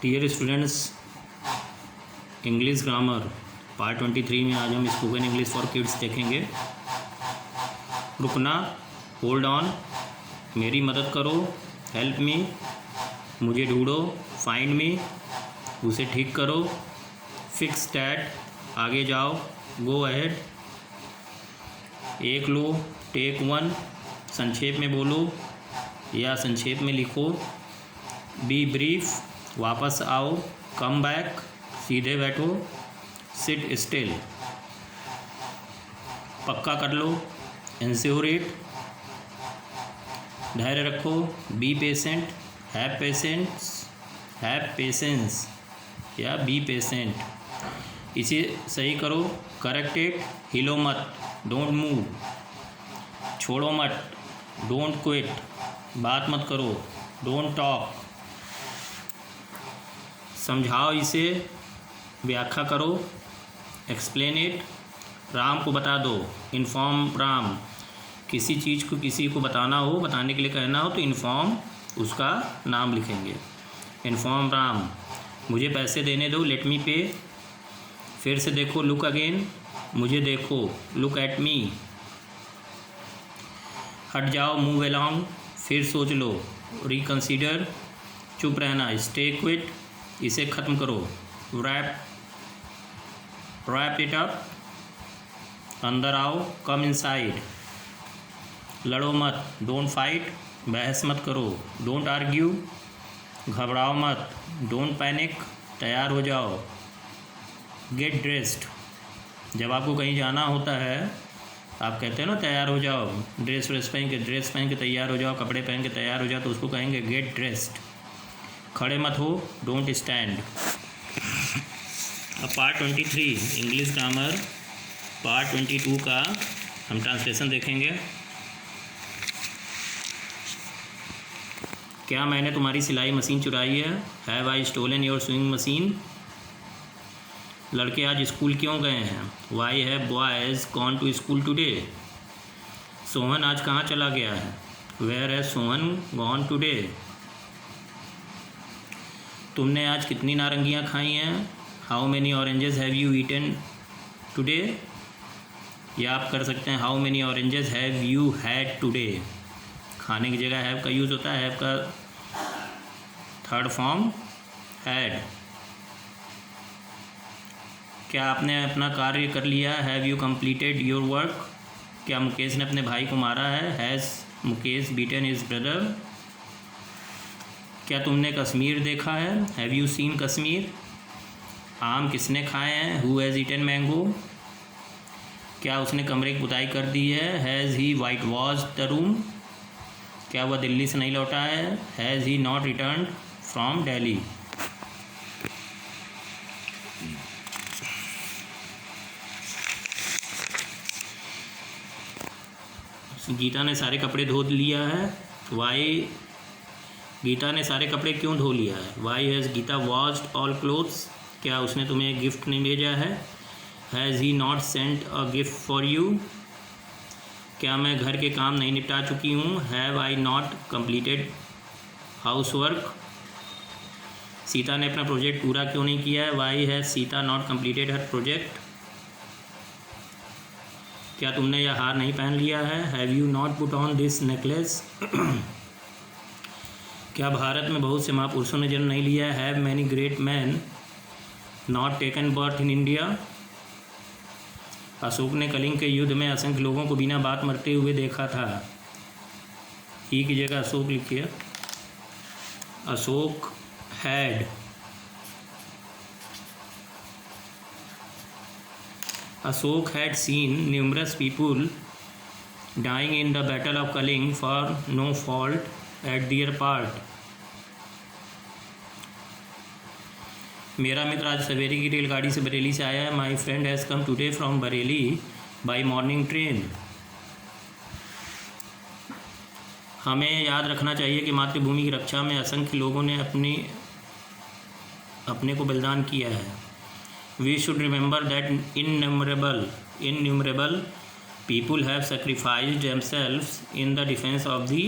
Dear students, English grammar part 23 में आज हम स्पोकन इंग्लिश फॉर किड्स देखेंगे। रुकना, होल्ड ऑन, मेरी मदद करो, हेल्प मी, मुझे ढूंढो, फाइंड मी, उसे ठीक करो, फिक्स दैट, आगे जाओ, गो अहेड, एक लो, टेक वन, संक्षेप में बोलो या संक्षेप में लिखो, बी ब्रीफ, वापस आओ, कम बैक, सीधे बैठो, सिट स्टिल, पक्का कर लो, इंश्योर इट, धैर्य रखो, बी पेशेंट, हैव पेशेंस या बी पेशेंट, इसे सही करो, करेक्ट इट, हिलो मत, डोंट मूव, छोड़ो मत, डोंट क्विट, बात मत करो, डोंट टॉक, समझाओ इसे, व्याख्या करो, एक्सप्लेन इट, राम को बता दो, इन्फॉर्म राम, किसी चीज़ को किसी को बताना हो, बताने के लिए कहना हो तो इन्फॉर्म उसका नाम लिखेंगे, इन्फॉर्म राम, मुझे पैसे देने दो, लेट मी पे, फिर से देखो, लुक अगेन, मुझे देखो, लुक एट मी, हट जाओ, मूव अलोंग, फिर सोच लो, रिकंसीडर, चुप रहना, स्टे क्विट, इसे ख़त्म करो, रैप इट अप, अंदर आओ, कम इनसाइड, लड़ो मत, डोंट फाइट, बहस मत करो, डोंट आर्ग्यू, घबराओ मत, डोंट पैनिक, तैयार हो जाओ, गेट ड्रेस्ड, जब आपको कहीं जाना होता है आप कहते हैं ना तैयार हो जाओ, ड्रेस पहन के तैयार हो जाओ, कपड़े पहन के तैयार हो जाओ, तो उसको कहेंगे गेट ड्रेस्ड। खड़े मत हो, डोंट स्टैंड। अब पार्ट 23 इंग्लिश ग्रामर पार्ट 22 का हम ट्रांसलेशन देखेंगे। क्या मैंने तुम्हारी सिलाई मशीन चुराई है? Have I stolen your swing machine? लड़के आज स्कूल क्यों गए हैं? Why have boys gone to school today? Sohan आज कहाँ चला गया है? Where has Sohan gone today? तुमने आज कितनी नारंगियाँ खाई हैं? How many oranges have you eaten today? या आप कर सकते हैं how many oranges have you had today. खाने की जगह हैव का यूज़ होता है, हैव का थर्ड फॉर्म हैड। क्या आपने अपना कार्य कर लिया? Have you completed your work? क्या मुकेश ने अपने भाई को मारा है? Has Mukesh beaten his brother? क्या तुमने कश्मीर देखा है? Have you seen Kashmir? आम किसने खाए हैं? Who has eaten mango? क्या उसने कमरे की पुताई कर दी है? Has he white wash the room? क्या वह दिल्ली से नहीं लौटा है? Has he not return from Delhi? Geeta ने सारे कपड़े धो लिया है। वाई गीता ने सारे कपड़े क्यों धो लिया है? Why has Geeta washed all clothes? क्या उसने तुम्हें एक गिफ्ट नहीं भेजा है? Has he not sent a gift for you? क्या मैं घर के काम नहीं निपटा चुकी हूँ? Have I not completed house work? Sita ने अपना प्रोजेक्ट पूरा क्यों नहीं किया है? Why has Sita not completed her project? क्या तुमने यह हार नहीं पहन लिया है? Have you not put on this necklace? क्या भारत में बहुत से महापुरुषों ने जन्म नहीं लिया है? Have many great man not taken birth in India? Ashok ने कलिंग के युद्ध में असंख्य लोगों को बिना बात मरते हुए देखा था। ई की जगह अशोक लिखिए। Ashok had. Ashok had seen numerous people dying in the Battle of Kaling for no fault at their part. मेरा मित्र आज सवेरे की रेलगाड़ी से बरेली से आया है। My friend has come today from Bareilly by morning train. हमें याद रखना चाहिए कि मातृभूमि की रक्षा में असंख्य लोगों ने अपने को बलिदान किया है। We should remember that innumerable people have sacrificed themselves in the defense of the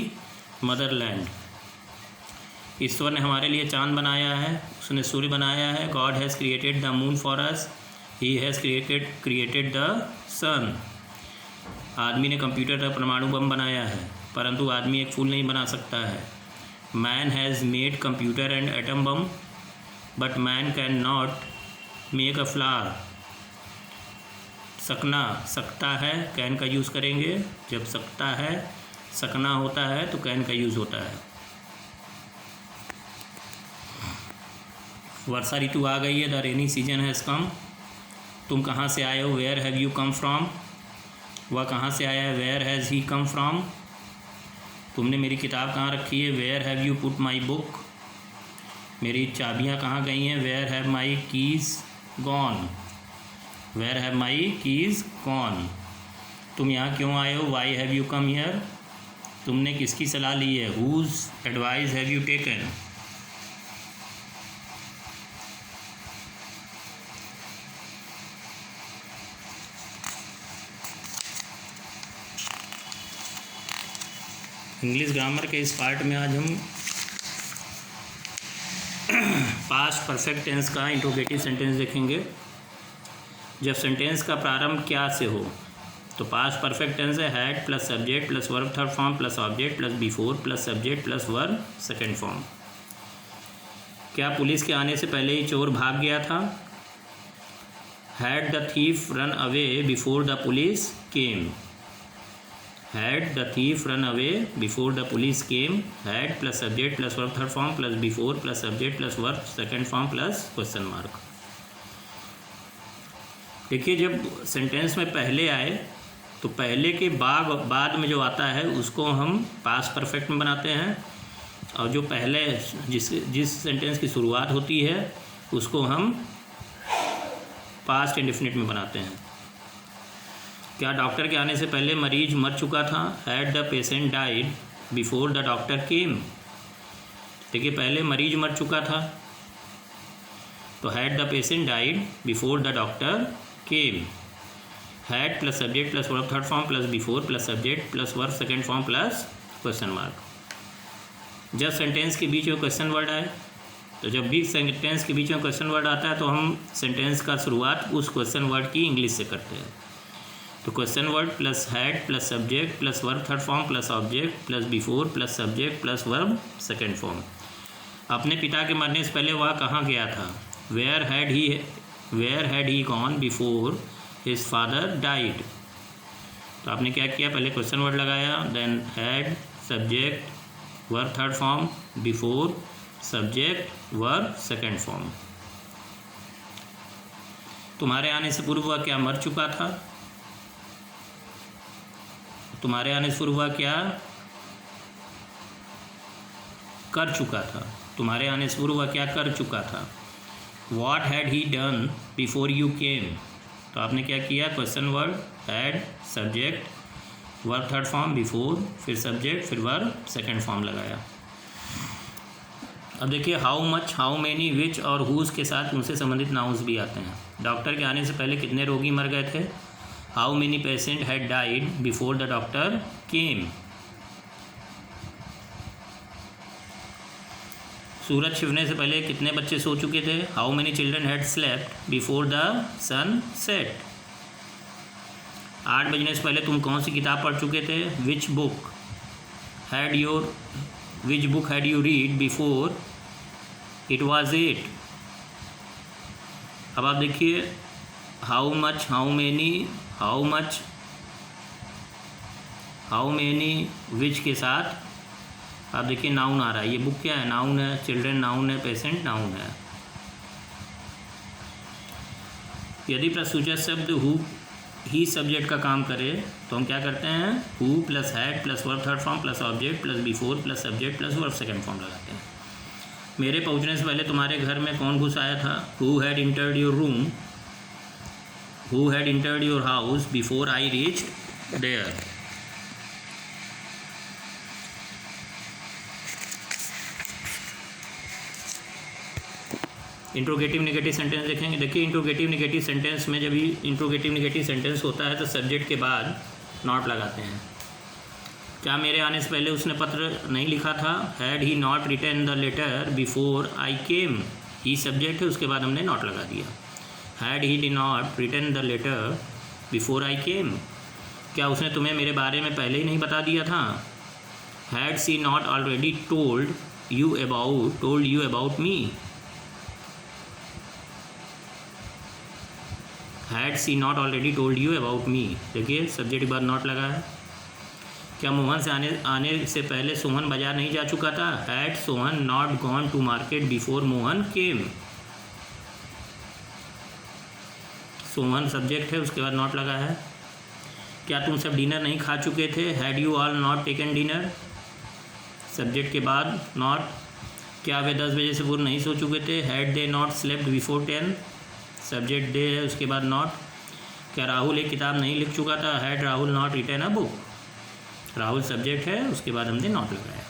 motherland. ईश्वर ने हमारे लिए चांद बनाया है, उसने सूर्य बनाया है। God has created the moon for us, he has created the sun. आदमी ने कंप्यूटर का परमाणु बम बनाया है, परंतु आदमी एक फूल नहीं बना सकता है। Man has made computer and atom bomb, but man can not make a flower. सकना, सकता है, कैन का यूज़ करेंगे। जब सकता है, सकना होता है तो कैन का यूज़ होता है। वर्षा ऋतु आ गई है, the rainy season has come. तुम कहाँ से आए हो, where have you come from. वह कहाँ से आया है, where has he come from. तुमने मेरी किताब कहाँ रखी है, where have you put my book. मेरी चाबियाँ कहाँ गई हैं, where have my keys gone. Where have my keys gone. तुम यहाँ क्यों आए हो, why have you come here. तुमने किसकी सलाह ली है, who's advice have you taken. English grammar के इस पार्ट में आज हम पास्ट परफेक्ट टेंस का इंट्रोगेटिव सेंटेंस देखेंगे। जब सेंटेंस का प्रारंभ क्या से हो तो पास्ट परफेक्ट टेंस है had plus subject plus verb third form plus object plus before plus subject plus verb second form. क्या पुलिस के आने से पहले ही चोर भाग गया था। Had the thief run away before the police came. Had the thief run away before the police came। Had plus subject plus verb third form plus before plus subject plus verb second form plus question mark। देखिए, जब sentence में पहले आए तो पहले के बाद में जो आता है उसको हम पास्ट परफेक्ट में बनाते हैं, और जो पहले जिस सेंटेंस की शुरुआत होती है उसको हम पास्ट इंडेफिनिट में बनाते हैं। क्या डॉक्टर के आने से पहले मरीज मर चुका था। Had the patient died before the doctor केम। देखिए, पहले मरीज मर चुका था तो had the patient died before the doctor came. Had plus subject plus verb third form plus before plus subject plus verb second form plus question mark. जब sentence के बीच में क्वेश्चन वर्ड आए तो जब भी सेंटेंस के बीच में क्वेश्चन वर्ड आता है तो हम सेंटेंस का शुरुआत उस क्वेश्चन वर्ड की इंग्लिश से करते हैं। तो question word plus had plus subject plus verb third form plus object plus before plus subject plus verb second form. अपने पिता के मरने से पहले वह कहाँ गया था। Where had he gone before his father died. तो आपने क्या किया, पहले क्वेश्चन वर्ड लगाया, then had subject verb third form before subject verb second form. तुम्हारे आने से पूर्व वह क्या मर चुका था। तुम्हारे आने से पूर्व वह क्या कर चुका था। तुम्हारे आने से पूर्व वह क्या कर चुका था। What had he done before you came. तो आपने क्या किया, question word had subject verb third form before फिर सब्जेक्ट फिर वर्ब सेकेंड फॉर्म लगाया। अब देखिए, हाउ मच हाउ मैनी विच और हुज के साथ उनसे संबंधित नाउन्स भी आते हैं। डॉक्टर के आने से पहले कितने रोगी मर गए थे। How many patient had died before the doctor came. सूरज छिपने से पहले कितने बच्चे सो चुके थे। How many children had slept before the sun set. 8 बजने से पहले तुम कौन सी किताब पढ़ चुके थे। Which book had you read before it was 8। अब आप देखिए, हाउ मच हाउ मैनी विच के साथ आप देखिए नाउन आ रहा है। ये बुक क्या है, नाउन है। चिल्ड्रन नाउन है, पेशेंट नाउन है। यदि प्रश्नसूचक शब्द हु ही सब्जेक्ट का काम करे तो हम क्या करते हैं, who plus had plus verb third form plus object plus before plus subject plus verb second form लगाते हैं। मेरे पहुंचने से पहले तुम्हारे घर में कौन घुस आया था। Who had entered your room. Who had entered your house before I reached there. Interrogative negative sentence देखेंगे। देखिए, इंट्रोगेटिव नेगेटिव सेंटेंस में जब भी इंट्रोगेटिव नेगेटिव सेंटेंस होता है तो सब्जेक्ट के बाद नॉट लगाते हैं। क्या मेरे आने से पहले उसने पत्र नहीं लिखा था? Had he not written the letter before I came? He subject है, उसके बाद हमने नॉट लगा दिया। हैड ही डी not written the letter before I came? क्या उसने तुम्हें मेरे बारे में पहले ही नहीं बता दिया था? Had she not already told you about me? Had she not already told you about me? देखिए सब्जेक्ट के बाद नॉट लगा है। क्या मोहन से आने से पहले सोहन बाजार नहीं जा चुका था? Had Sohan not gone to market before Mohan came? Sohan subject है, उसके बाद नॉट लगा है। क्या तुम सब डिनर नहीं खा चुके थे? Had you all not taken dinner? Subject के बाद नॉट। क्या वे 10 बजे से पूर्व नहीं सो चुके थे? Had they not slept before 10? Subject day है, उसके बाद नॉट। क्या राहुल एक किताब नहीं लिख चुका था? Had Rahul not written a book? Rahul subject है, उसके बाद हमने नॉट लगाया।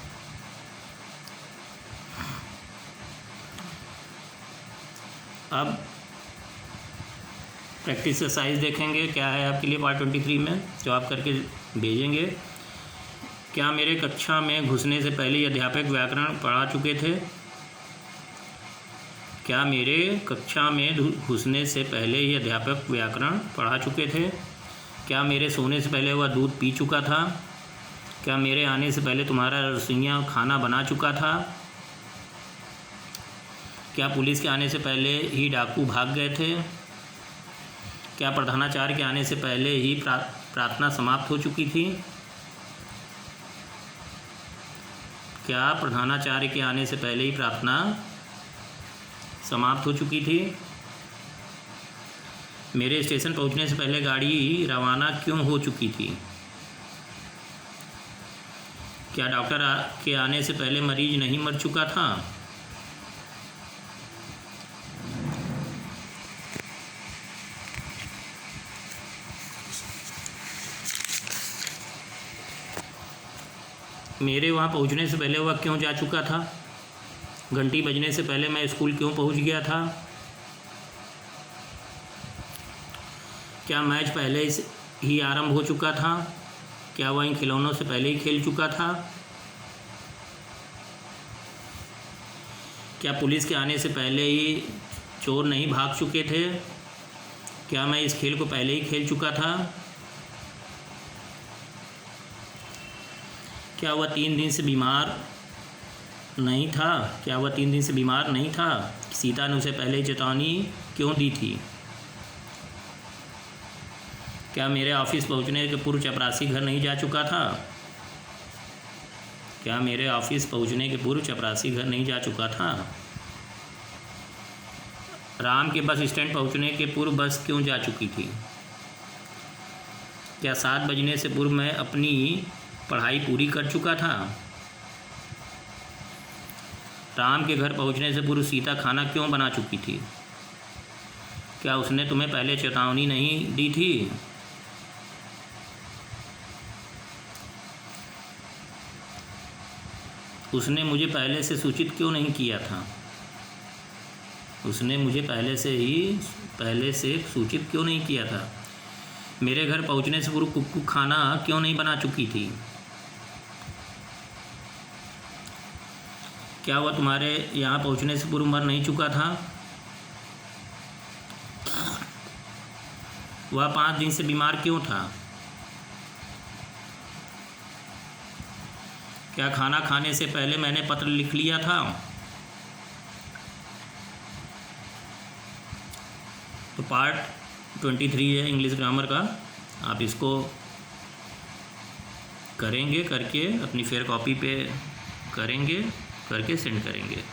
अब प्रैक्टिस एक्सरसाइज देखेंगे क्या है आपके लिए पार्ट 23 में, जो आप करके भेजेंगे। क्या मेरे कक्षा में घुसने से पहले ही अध्यापक व्याकरण पढ़ा चुके थे? क्या मेरे कक्षा में घुसने से पहले ही अध्यापक व्याकरण पढ़ा चुके थे? क्या मेरे सोने से पहले वह दूध पी चुका था? क्या मेरे आने से पहले तुम्हारा रसोइया खाना बना चुका था? क्या पुलिस के आने से पहले ही डाकू भाग गए थे? क्या प्रधानाचार्य के आने से पहले ही प्रार्थना समाप्त हो चुकी थी? क्या प्रधानाचार्य के आने से पहले ही प्रार्थना समाप्त हो चुकी थी? मेरे स्टेशन पहुंचने से पहले गाड़ी रवाना क्यों हो चुकी थी? क्या डॉक्टर के आने से पहले मरीज नहीं मर चुका था? मेरे वहाँ पहुँचने से पहले वह क्यों जा चुका था? घंटी बजने से पहले मैं स्कूल क्यों पहुँच गया था? क्या मैच पहले ही आरंभ हो चुका था? क्या वह इन खिलौनों से पहले ही खेल चुका था? क्या पुलिस के आने से पहले ही चोर नहीं भाग चुके थे? क्या मैं इस खेल को पहले ही खेल चुका था? क्या वह 3 दिन से बीमार नहीं था? क्या वह 3 दिन से बीमार नहीं था? सीता ने उसे पहले ही चेतावनी क्यों दी थी? क्या मेरे ऑफिस पहुंचने के पूर्व चपरासी घर नहीं जा चुका था? क्या मेरे ऑफिस पहुंचने के पूर्व चपरासी घर नहीं जा चुका था? राम के बस स्टैंड पहुंचने के पूर्व बस क्यों जा चुकी थी? क्या 7 बजने से पूर्व मैं अपनी पढ़ाई पूरी कर चुका था? राम के घर पहुंचने से पूर्व सीता खाना क्यों बना चुकी थी? क्या उसने तुम्हें पहले चेतावनी नहीं दी थी? उसने मुझे पहले से सूचित क्यों नहीं किया था? उसने मुझे पहले से सूचित क्यों नहीं किया था? मेरे घर पहुंचने से पूर्व कुक्कू खाना क्यों नहीं बना चुकी थी? क्या वह तुम्हारे यहाँ पहुंचने से पूर्व मर नहीं चुका था? वह 5 दिन से बीमार क्यों था? क्या खाना खाने से पहले मैंने पत्र लिख लिया था? तो पार्ट 23 है इंग्लिश ग्रामर का, आप इसको करेंगे, करके अपनी फेयर कॉपी पे करेंगे, करके सेंड करेंगे।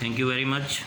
Thank you very much.